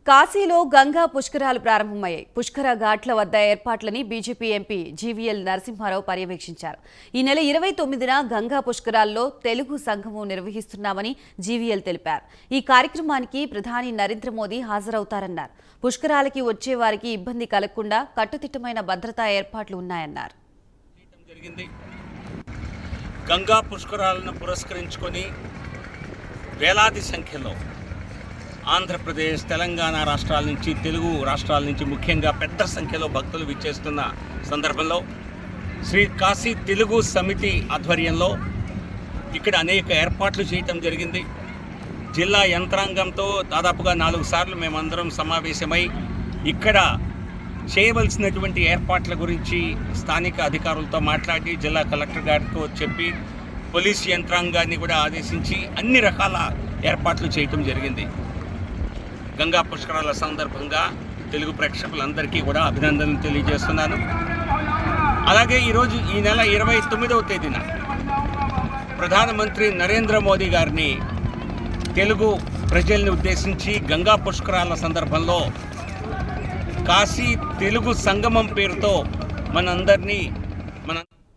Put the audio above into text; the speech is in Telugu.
కాశీలో గంగా పుష్కరాలు ప్రారంభమయ్యాయి. పుష్కర ఘాట్ల వద్ద ఏర్పాట్లని బీజేపీ ఎంపీ జీవీఎల్ నరసింహారావు పర్యవేక్షించారు. ఈ నెల 29న గంగా పుష్కరాల్లో తెలుగు సంఘము నిర్వహిస్తున్నామని జీవీఎల్ తెలిపారు. ఈ కార్యక్రమానికి ప్రధాని నరేంద్ర మోదీ హాజరవుతారన్నారు. పుష్కరాలకి వచ్చే వారికి ఇబ్బంది కలగకుండా కట్టుదిట్టమైన భద్రతా ఏర్పాట్లు ఉన్నాయన్నారు. గంగా పుష్కరాలను పురస్కరించుకొని వేలాది సంఖ్యలో ఆంధ్రప్రదేశ్, తెలంగాణ రాష్ట్రాల నుంచి, తెలుగు రాష్ట్రాల నుంచి ముఖ్యంగా పెద్ద సంఖ్యలో భక్తులు విచ్చేస్తున్న సందర్భంలో శ్రీ కాశీ తెలుగు సమితి ఆధ్వర్యంలో ఇక్కడ అనేక ఏర్పాట్లు చేయటం జరిగింది. జిల్లా యంత్రాంగంతో దాదాపుగా 4 సార్లు మేమందరం సమావేశమై ఇక్కడ చేయవలసినటువంటి ఏర్పాట్ల గురించి స్థానిక అధికారులతో మాట్లాడి జిల్లా కలెక్టర్ గారితో చెప్పి పోలీస్ యంత్రాంగాన్ని కూడా ఆదేశించి అన్ని రకాల ఏర్పాట్లు చేయటం జరిగింది. గంగా పుష్కరాల సందర్భంగా తెలుగు ప్రేక్షకులందరికీ కూడా అభినందనలు తెలియజేస్తున్నాను. అలాగే ఈరోజు ఈ నెల 29వ తేదీన ప్రధానమంత్రి నరేంద్ర మోదీ గారిని తెలుగు ప్రజల్ని ఉద్దేశించి గంగా పుష్కరాల సందర్భంలో కాశీ తెలుగు సంగమం పేరుతో మనందరినీ